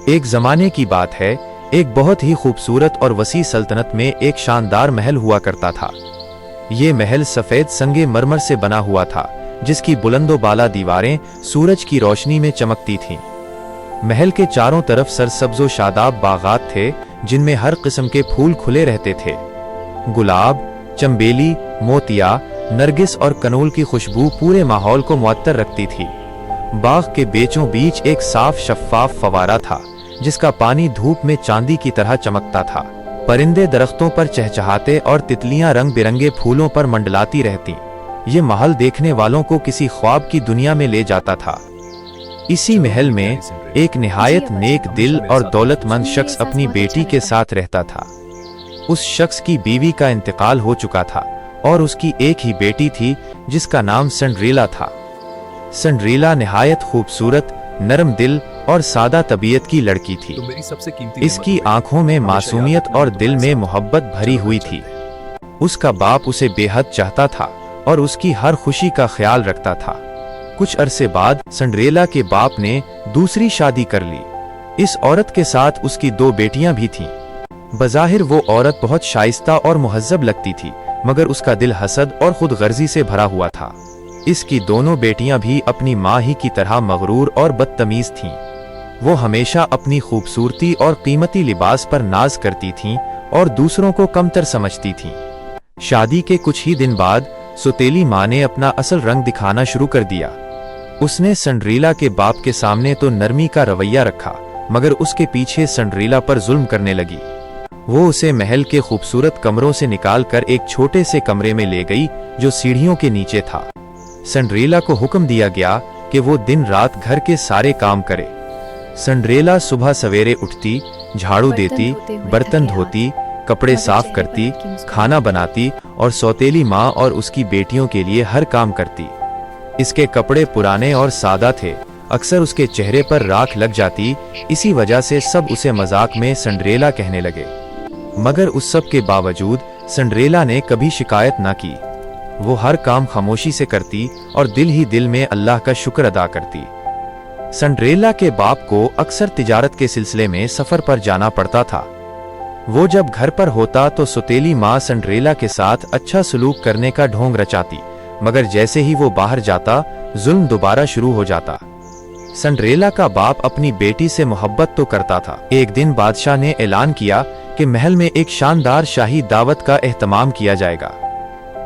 एक जमाने की बात है, एक बहुत ही खूबसूरत और वसी सल्तनत में एक शानदार महल हुआ करता था। ये महल सफेद संगे मरमर से बना हुआ था, जिसकी बुलंदो बाला दीवारें सूरज की रोशनी में चमकती थीं। महल के चारों तरफ सरसब्जो शादाब बागात थे, जिनमें हर किस्म के फूल खुले रहते थे। गुलाब, चंबेली, मोतिया, नरगिस और कनोल की खुशबू पूरे माहौल को मुअत्तर रखती थी। बाग के बीचों बीच एक साफ शफ्फाफ फवारा था, जिसका पानी धूप में चांदी की तरह चमकता था। परिंदे दरख्तों पर चहचहाते और तितलियां रंग बिरंगे फूलों पर मंडलाती रहती। ये महल देखने वालों को किसी ख्वाब की दुनिया में ले जाता था। इसी महल में एक निहायत नेक दिल और दौलतमंद शख्स अपनी बेटी के साथ रहता था। उस शख्स की बीवी का इंतकाल हो चुका था और उसकी एक ही बेटी थी, जिसका नाम सिंड्रेला था। सिंड्रेला निहायत खूबसूरत, नरम दिल और सादा तबीयत की लड़की थी। इसकी आंखों में मासूमियत और दिल में मोहब्बत भरी हुई थी। उसका बाप उसे बेहद चाहता था और उसकी हर खुशी का ख्याल रखता था। कुछ अरसे बाद सिंड्रेला के बाप ने दूसरी शादी कर ली। इस औरत के साथ उसकी 2 बेटियां भी थीं। बज़ाहिर वो औरत बहुत शाइस्ता और मुहज्जब लगती थी, मगर उसका दिल हसद और खुद गर्जी से भरा हुआ था। इसकी दोनों बेटियां भी अपनी माँ ही की तरह मगरूर और बदतमीज थीं। वो हमेशा अपनी खूबसूरती और कीमती लिबास पर नाज करती थीं और दूसरों को कमतर समझती थीं। शादी के कुछ ही दिन बाद सौतेली माँ ने अपना असल रंग दिखाना शुरू कर दिया। उसने सिंड्रेला के बाप के सामने तो नरमी का रवैया रखा, मगर उसके पीछे सिंड्रेला पर जुल्म करने लगी। वो उसे महल के खूबसूरत कमरों से निकालकर एक छोटे से कमरे में ले गई, जो सीढ़ियों के नीचे था। सिंड्रेला को हुक्म दिया गया कि वो दिन रात घर के सारे काम करे। सिंड्रेला सुबह सवेरे उठती, झाड़ू देती, बर्तन धोती, कपड़े साफ करती, खाना बनाती और सौतेली माँ और उसकी बेटियों के लिए हर काम करती। इसके कपड़े पुराने और सादा थे, अक्सर उसके चेहरे पर राख लग जाती। इसी वजह से सब उसे मजाक में सिंड्रेला कहने लगे। मगर उस सब के बावजूद सिंड्रेला ने कभी शिकायत न की। वो हर काम खामोशी से करती और दिल ही दिल में अल्लाह का शुक्र अदा करती। सिंड्रेला के बाप को अक्सर तिजारत के सिलसिले में सफर पर जाना पड़ता था। वो जब घर पर होता तो सौतेली माँ सिंड्रेला के साथ अच्छा सलूक करने का ढोंग रचाती, मगर जैसे ही वो बाहर जाता, जुल्म दोबारा शुरू हो जाता। सिंड्रेला का बाप अपनी बेटी से मोहब्बत तो करता था। एक दिन बादशाह ने ऐलान किया कि महल में एक शानदार शाही दावत का एहतमाम किया जाएगा।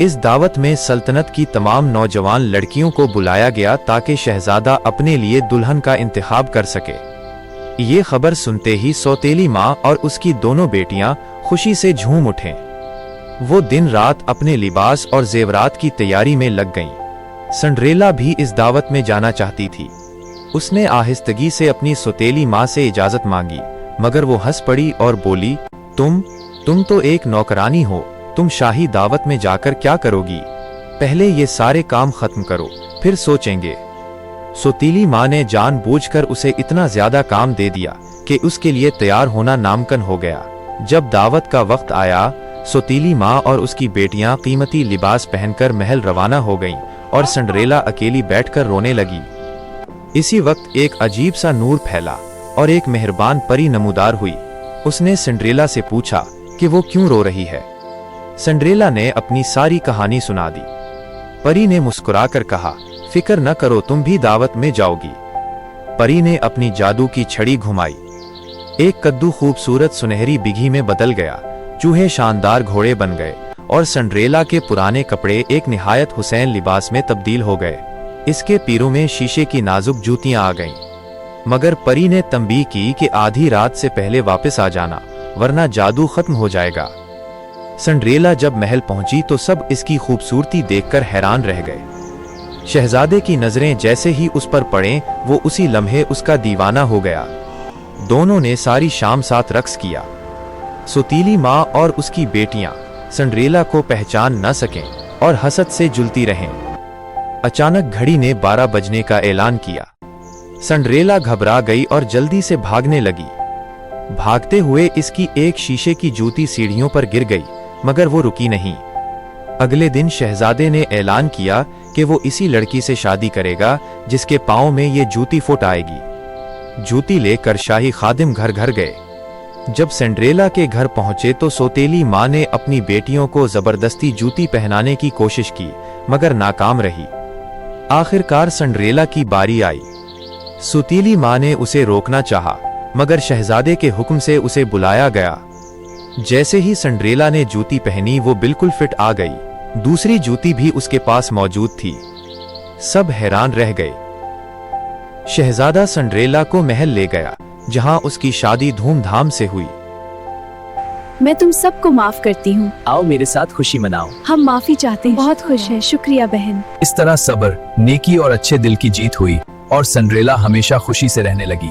इस दावत में सल्तनत की तमाम नौजवान लड़कियों को बुलाया गया ताकि शहजादा अपने लिए दुल्हन का इंतखाब कर सके। ये खबर सुनते ही सौतेली माँ और उसकी दोनों बेटियां खुशी से झूम उठें। वो दिन रात अपने लिबास और जेवरात की तैयारी में लग गईं। सिंड्रेला भी इस दावत में जाना चाहती थी। उसने आहिस्तगी से अपनी सौतेली माँ से इजाजत मांगी, मगर वो हंस पड़ी और बोली, तुम तो एक नौकरानी हो, तुम शाही दावत में जाकर क्या करोगी? पहले ये सारे काम खत्म करो, फिर सोचेंगे। सौतेली माँ ने जानबूझकर उसे इतना ज्यादा काम दे दिया कि उसके लिए तैयार होना नामुमकिन हो गया। जब दावत का वक्त आया, सौतेली माँ और उसकी बेटियां कीमती लिबास पहनकर महल रवाना हो गईं और सिंड्रेला अकेली बैठकर रोने लगी। इसी वक्त एक अजीब सा नूर फैला और एक मेहरबान परी नमूदार हुई। उसने सिंड्रेला से पूछा कि वो क्यों रो रही है। सिंड्रेला ने अपनी सारी कहानी सुना दी। परी ने मुस्कुराकर कहा, फिक्र न करो, तुम भी दावत में जाओगी। परी ने अपनी जादू की छड़ी घुमाई। एक कद्दू खूबसूरत सुनहरी बिघी में बदल गया, चूहे शानदार घोड़े बन गए और सिंड्रेला के पुराने कपड़े एक निहायत हुसैन लिबास में तब्दील हो गए। इसके पैरों में शीशे की नाजुक जूतियां आ गईं। मगर परी ने तंबीह की कि आधी रात से पहले वापस आ जाना, वरना जादू खत्म हो जाएगा। सिंड्रेला जब महल पहुंची तो सब इसकी खूबसूरती देखकर हैरान रह गए। शहजादे की नजरें जैसे ही उस पर पड़े, वो उसी लम्हे उसका दीवाना हो गया। दोनों ने सारी शाम साथ रक्स किया। सौतेली माँ और उसकी बेटियां सिंड्रेला को पहचान न सकें और हसद से जुलती रहें। अचानक घड़ी ने 12 बजने का ऐलान किया। सिंड्रेला घबरा गई और जल्दी से भागने लगी। भागते हुए इसकी एक शीशे की जूती सीढ़ियों पर गिर गई, मगर वो रुकी नहीं। अगले दिन शहजादे ने ऐलान किया कि वो इसी लड़की से शादी करेगा जिसके पाँव में ये जूती फुट आएगी। जूती लेकर शाही खादिम घर घर गए। जब सिंड्रेला के घर पहुंचे तो सौतेली माँ ने अपनी बेटियों को जबरदस्ती जूती पहनाने की कोशिश की, मगर नाकाम रही। आखिरकार सिंड्रेला की बारी आई। सौतेली माँ ने उसे रोकना चाहा, मगर शहजादे के हुक्म से उसे बुलाया गया। जैसे ही सिंड्रेला ने जूती पहनी वो बिल्कुल फिट आ गई। दूसरी जूती भी उसके पास मौजूद थी। सब हैरान रह गए। शहजादा सिंड्रेला को महल ले गया, जहां उसकी शादी धूमधाम से हुई। मैं तुम सबको माफ करती हूँ। आओ मेरे साथ खुशी मनाओ। हम माफी चाहते हैं। बहुत खुश हैं। शुक्रिया बहन। इस तरह सब्र, नेकी और अच्छे दिल की जीत हुई और सिंड्रेला हमेशा खुशी से रहने लगी।